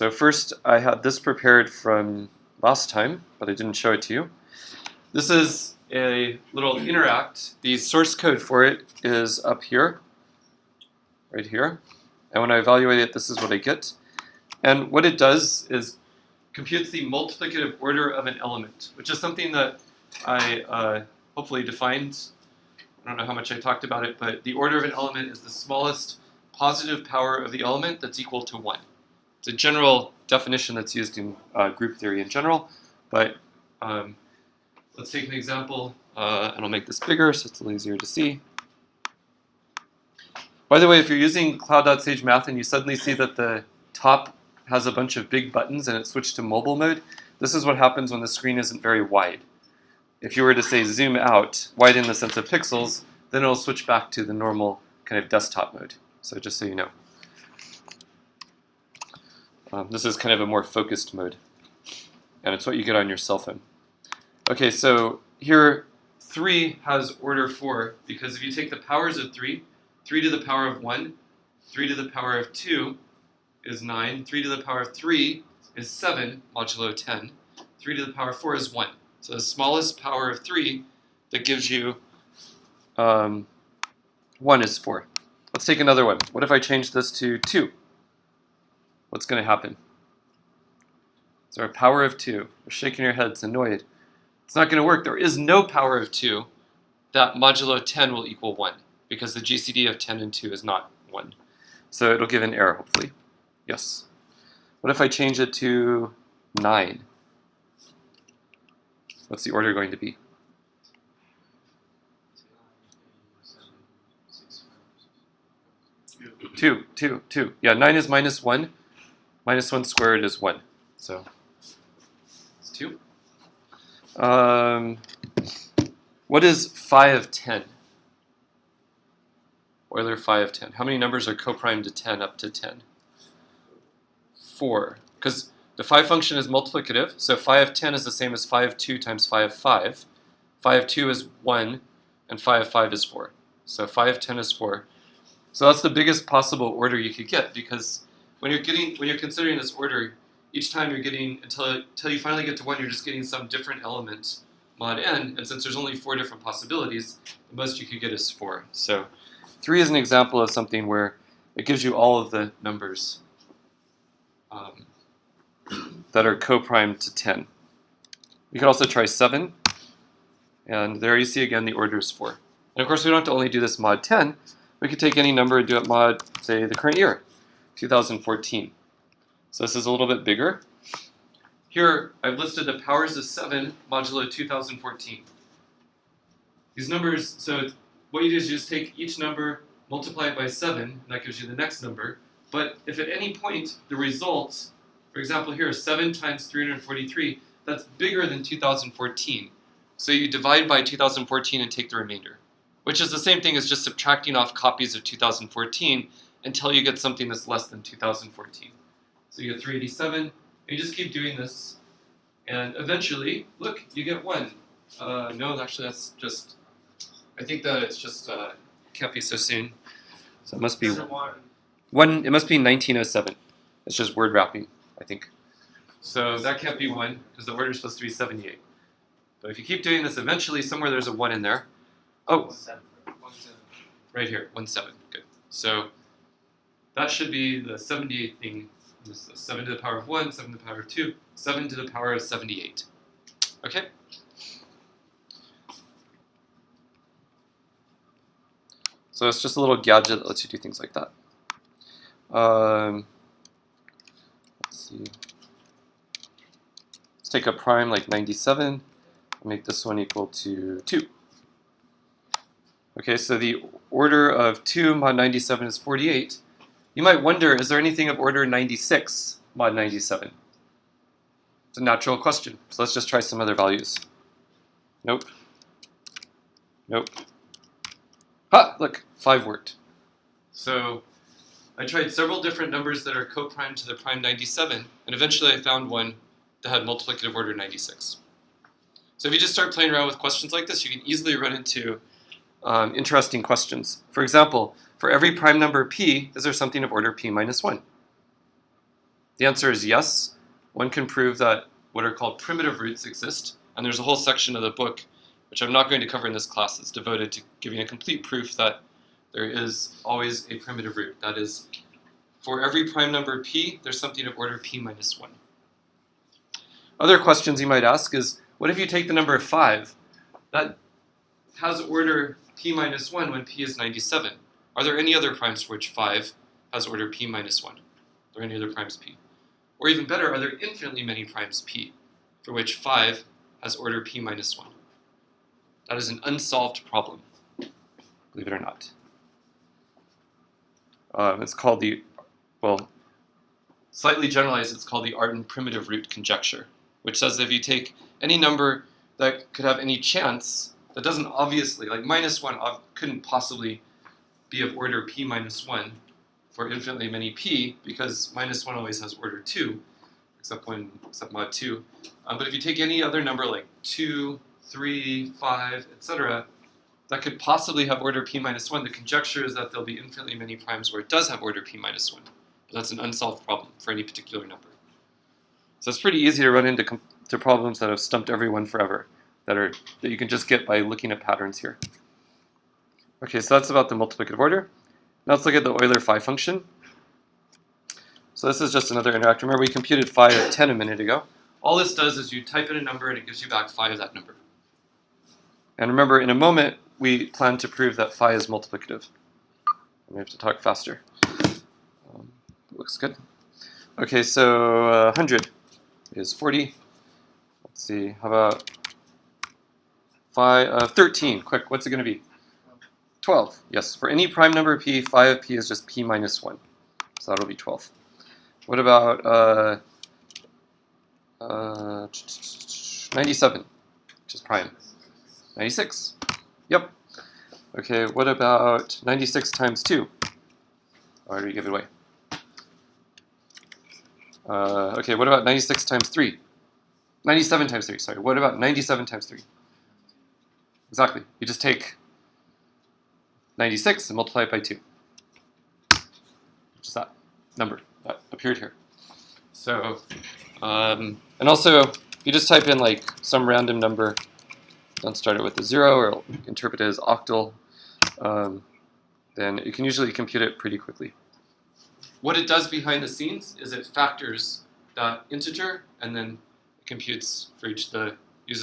So first I had this prepared from last time, but I didn't show it to you. This is a little interact. The source code for it is up here, right here. And when I evaluate it, this is what I get. And what it does is computes the multiplicative order of an element, which is something that I hopefully defined. I don't know how much I talked about it, but the order of an element is the smallest positive power of the element that's equal to 1. It's a general definition that's used in group theory in general, but let's take an example, and I'll make this bigger so it's a little easier to see. By the way, if you're using Cloud.Sage Math and you suddenly see that the top has a bunch of big buttons and it switched to mobile mode, this is what happens when the screen isn't very wide. If you were to say zoom out, wide in the sense of pixels, then it'll switch back to the normal kind of desktop mode. So just so you know. This is kind of a more focused mode, and it's what you get on your cell phone. Okay, so here 3 has order 4, because if you take the powers of 3, 3 to the power of 1, 3 to the power of 2 is 9, 3 to the power of 3 is 7 modulo 10, 3 to the power of 4 is 1. So the smallest power of 3 that gives you 1 is 4. Let's take another one. What if I change this to 2? What's going to happen? So our power of 2. You're shaking your heads, annoyed. It's not going to work. There is no power of 2 that modulo 10 will equal 1, because the GCD of 10 and 2 is not 1. So it'll give an error, hopefully. Yes. What if I change it to 9? What's the order going to be? 2. Yeah, 9 is minus 1. Minus 1 squared is 1. So it's 2. What is phi of 10? Euler phi of 10. How many numbers are coprimed to 10 up to 10? 4. Because the phi function is multiplicative, so phi of 10 is the same as phi of 2 times phi of 5. Phi of 2 is 1, and phi of 5 is 4. So phi of 10 is 4. So that's the biggest possible order you could get, because when you're considering this order, each time you're getting, until you finally get to 1, you're just getting some different element mod n, and since there's only 4 different possibilities, the most you could get is 4. So 3 is an example of something where it gives you all of the numbers that are coprimed to 10. You could also try 7, and there you see again the order is 4. And of course we don't have to only do this mod 10, we could take any number and do it mod, say, the current year, 2014. So this is a little bit bigger. Here I've listed the powers of 7 modulo 2014. These numbers, so what you do is you just take each number, multiply it by 7, and that gives you the next number. But if at any point the result, for example here, 7 times 343, that's bigger than 2014. So you divide by 2014 and take the remainder, which is the same thing as just subtracting off copies of 2014 until you get something that's less than 2014. So you get 387, and you just keep doing this, and eventually, look, you get 1. No, actually that's just, I think that it's just, can't be so soon. So it must be 1, it must be 1907. It's just word wrapping, I think. So that can't be 1, because the order is supposed to be 78. But if you keep doing this, eventually somewhere there's a 1 in there. Oh, right here, 17, good. So that should be the 78 thing. This is 7 to the power of 1, 7 to the power of 2, 7 to the power of 78. Okay? So it's just a little gadget that lets you do things like that. Let's see. Let's take a prime like 97 and make this one equal to 2. Okay, so the order of 2 mod 97 is 48. You might wonder, is there anything of order 96 mod 97? It's a natural question. So let's just try some other values. Nope. Nope. Ha! Look, 5 worked. So I tried several different numbers that are coprimed to the prime 97, and eventually I found one that had multiplicative order 96. So if you just start playing around with questions like this, you can easily run into interesting questions. For example, for every prime number p, is there something of order p minus 1? The answer is yes. One can prove that what are called primitive roots exist, and there's a whole section of the book, which I'm not going to cover in this class, that's devoted to giving a complete proof that there is always a primitive root. That is, for every prime number p, there's something of order p minus 1. Other questions you might ask is, what if you take the number 5? That has order p minus 1 when p is 97. Are there any other primes for which 5 has order p minus 1? Are there any other primes p? Or even better, are there infinitely many primes p for which 5 has order p minus 1? That is an unsolved problem, believe it or not. It's called the, well, slightly generalized, it's called the Artin primitive root conjecture, which says that if you take any number that could have any chance, that doesn't obviously, like minus 1 couldn't possibly be of order p minus 1 for infinitely many p, because minus 1 always has order 2, except mod 2. But if you take any other number like 2, 3, 5, etc., that could possibly have order p minus 1, the conjecture is that there'll be infinitely many primes where it does have order p minus 1. But that's an unsolved problem for any particular number. So it's pretty easy to run into problems that have stumped everyone forever, that you can just get by looking at patterns here. Okay, so that's about the multiplicative order. Now let's look at the Euler-Phi function. So this is just another interact. Remember, we computed phi of 10 a minute ago. All this does is you type in a number and it gives you back phi of that number. And remember, in a moment, we plan to prove that phi is multiplicative. We have to talk faster. Looks good. Okay, so 100 is 40. Let's see, how about phi of 13? Quick, what's it going to be? 12. Yes, for any prime number p, phi of p is just p minus 1. So that'll be 12. What about 97, which is prime? 96. Yep. Okay, what about 96 times 2? Oh, I already gave it away. Okay, what about 96 times 3? 97 times 3, sorry. What about 97 times 3? Exactly. You just take 96 and multiply it by 2. Which is that number that appeared here. So, and also, if you just type in like some random number, don't start it with a 0 or interpret it as octal, then you can usually compute it pretty quickly. What it does behind the scenes is it factors that integer and then it computes for uses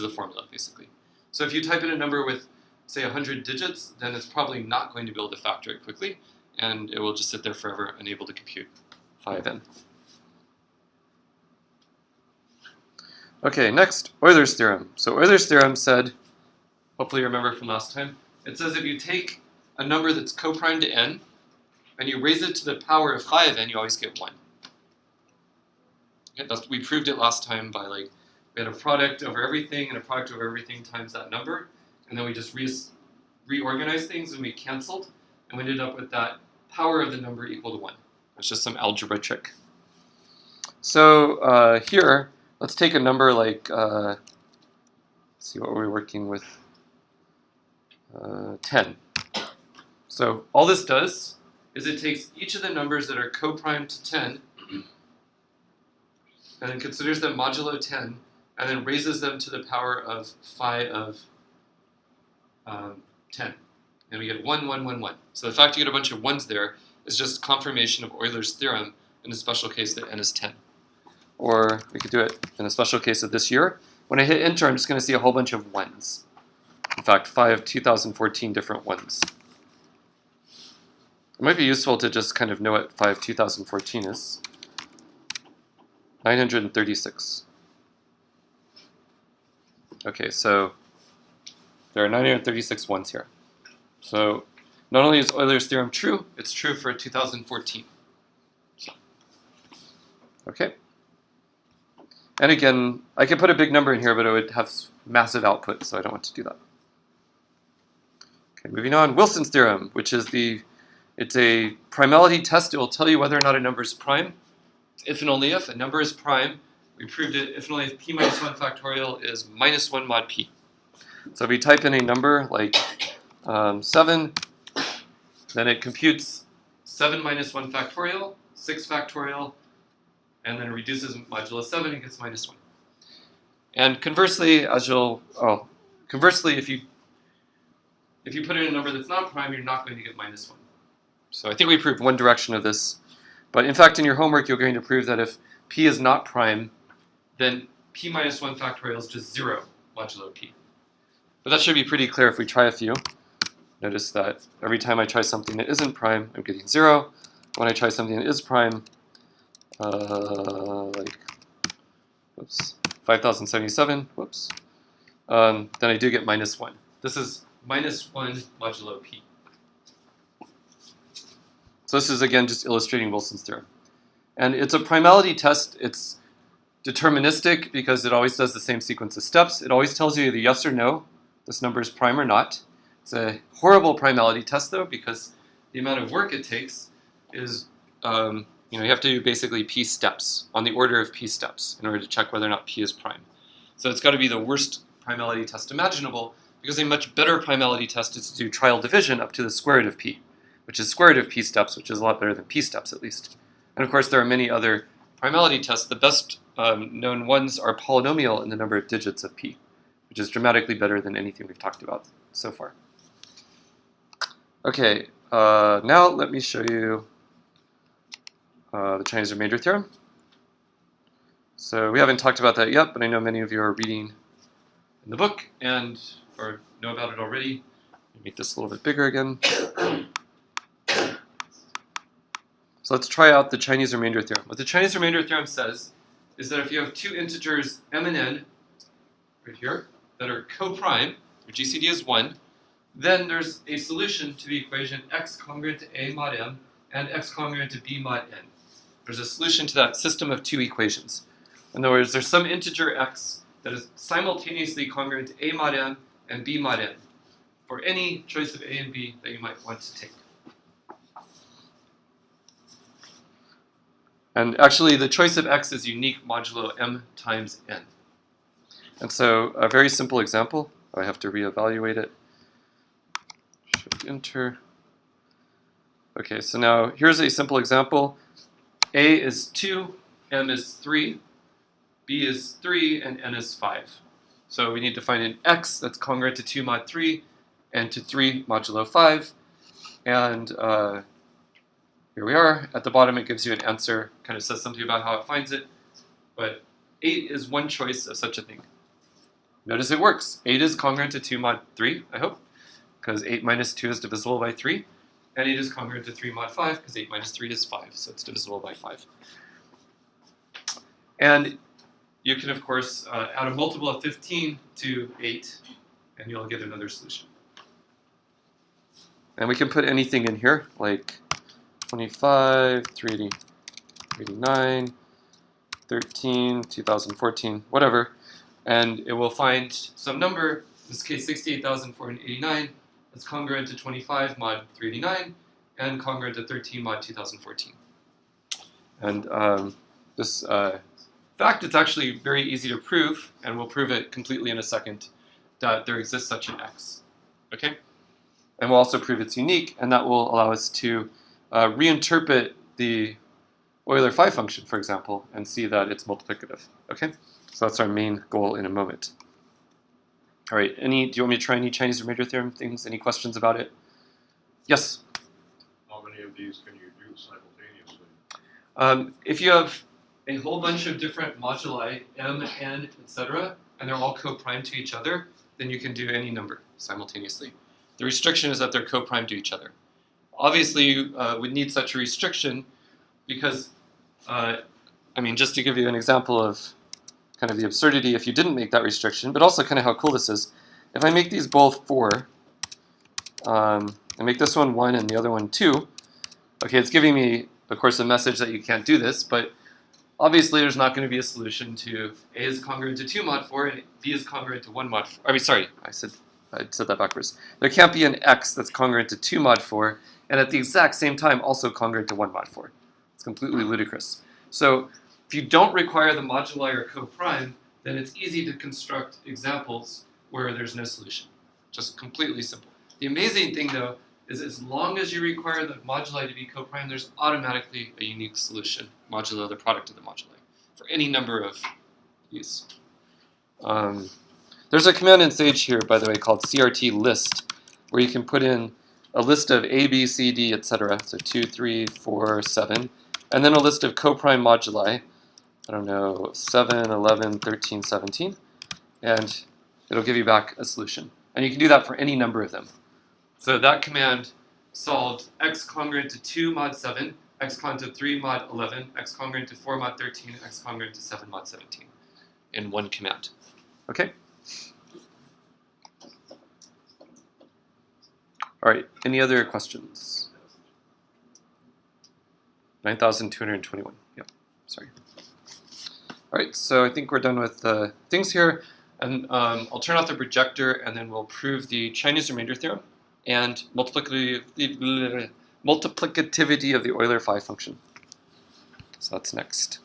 the formula, basically. So if you type in a number with, say, 100 digits, then it's probably not going to be able to factor it quickly, and it will just sit there forever, unable to compute phi of n. Okay, next, Euler's theorem. So Euler's theorem said, hopefully you remember from last time, it says if you take a number that's coprime to n, and you raise it to the power of phi of n, you always get 1. Okay, we proved it last time by, like, we had a product over everything and a product over everything times that number, and then we just reorganized things and we canceled, and we ended up with that power of the number equal to 1. It's just some algebra trick. So here, let's take a number like, let's see what we're working with, 10. So all this does is it takes each of the numbers that are coprime to 10 and then considers them modulo 10 and then raises them to the power of phi of 10. And we get 1, 1, 1, 1. So the fact you get a bunch of 1s there is just confirmation of Euler's theorem in the special case that n is 10. Or we could do it in the special case of this year. When I hit enter, I'm just going to see a whole bunch of 1s. In fact, phi of 2014 different 1s. It might be useful to just kind of know what phi of 2014 is. 936. Okay, so there are 936 1s here. So not only is Euler's theorem true, it's true for 2014. Okay. And again, I could put a big number in here, but it would have massive output, so I don't want to do that. Okay, moving on, Wilson's theorem, which is it's a primality test. It will tell you whether or not a number is prime. If and only if a number is prime, we proved it if and only if p minus 1 factorial is minus 1 mod p. So if we type in a number like 7, then it computes 7 minus 1 factorial, 6 factorial, and then reduces modulo 7 and gets minus 1. And conversely, conversely, if you put in a number that's not prime, you're not going to get minus 1. So I think we proved one direction of this. But in fact, in your homework, you're going to prove that if p is not prime, then p minus 1 factorial is just 0 modulo p. But that should be pretty clear if we try a few. Notice that every time I try something that isn't prime, I'm getting 0. When I try something that is prime, like, whoops, 5077, whoops, then I do get minus 1. This is minus 1 modulo p. So this is, again, just illustrating Wilson's theorem. And it's a primality test. It's deterministic because it always does the same sequence of steps. It always tells you either yes or no, this number is prime or not. It's a horrible primality test, though, because the amount of work it takes is, you have to do basically p steps, on the order of p steps, in order to check whether or not p is prime. So it's got to be the worst primality test imaginable, because a much better primality test is to do trial division up to the square root of p, which is square root of p steps, which is a lot better than p steps, at least. And of course, there are many other primality tests. The best known ones are polynomial in the number of digits of p, which is dramatically better than anything we've talked about so far. Okay, now let me show you the Chinese remainder theorem. So we haven't talked about that yet, but I know many of you are reading in the book or know about it already. Let me make this a little bit bigger again. So let's try out the Chinese remainder theorem. What the Chinese remainder theorem says is that if you have two integers m and n, right here, that are co-prime, where GCD is 1, then there's a solution to the equation x congruent to a mod m and x congruent to b mod n. There's a solution to that system of two equations. In other words, there's some integer x that is simultaneously congruent to a mod m and b mod n for any choice of a and b that you might want to take. And actually, the choice of x is unique modulo m times n. And so a very simple example, I have to reevaluate it. Shift enter. Okay, so now here's a simple example. A is 2, m is 3, b is 3, and n is 5. So we need to find an x that's congruent to 2 mod 3 and to 3 modulo 5. And here we are. At the bottom, it gives you an answer, kind of says something about how it finds it. But 8 is one choice of such a thing. Notice it works. 8 is congruent to 2 mod 3, I hope, because 8 minus 2 is divisible by 3. And 8 is congruent to 3 mod 5, because 8 minus 3 is 5, so it's divisible by 5. And you can, of course, add a multiple of 15 to 8, and you'll get another solution. And we can put anything in here, like 25, 380, 89, 13, 2014, whatever, and it will find some number, in this case 68,489, that's congruent to 25 mod 389, and congruent to 13 mod 2014. And this fact, it's actually very easy to prove, and we'll prove it completely in a second, that there exists such an x. Okay? And we'll also prove it's unique, and that will allow us to reinterpret the Euler-Phi function, for example, and see that it's multiplicative. Okay? So that's our main goal in a moment. All right, do you want me to try any Chinese remainder theorem things? Any questions about it? Yes? How many of these can you do simultaneously? If you have a whole bunch of different moduli, m, n, etc., and they're all co-prime to each other, then you can do any number simultaneously. The restriction is that they're co-prime to each other. Obviously, you would need such a restriction because, just to give you an example of kind of the absurdity if you didn't make that restriction, but also kind of how cool this is. If I make these both 4, I make this one 1 and the other one 2, okay, it's giving me, of course, a message that you can't do this, but obviously there's not going to be a solution to A is congruent to 2 mod 4 and B is congruent to 1 mod 4. I said that backwards. There can't be an x that's congruent to 2 mod 4 and at the exact same time also congruent to 1 mod 4. It's completely ludicrous. So if you don't require the moduli or co-prime, then it's easy to construct examples where there's no solution. Just completely simple. The amazing thing, though, is as long as you require the moduli to be co-prime, there's automatically a unique solution, modulo the product of the moduli. for any number of these. There's a command in Sage here, by the way, called CRT list, where you can put in a list of A, B, C, D, etc. So 2, 3, 4, 7. And then a list of coprime moduli. I don't know, 7, 11, 13, 17. And it'll give you back a solution. And you can do that for any number of them. So that command solved x congruent to 2 mod 7, x congruent to 3 mod 11, x congruent to 4 mod 13, x congruent to 7 mod 17 in one command. Okay? All right, any other questions? 9,221, yep, sorry. All right, so I think we're done with the things here. And I'll turn off the projector, and then we'll prove the Chinese remainder theorem and multiplicativity of the Eulerphi function. So that's next.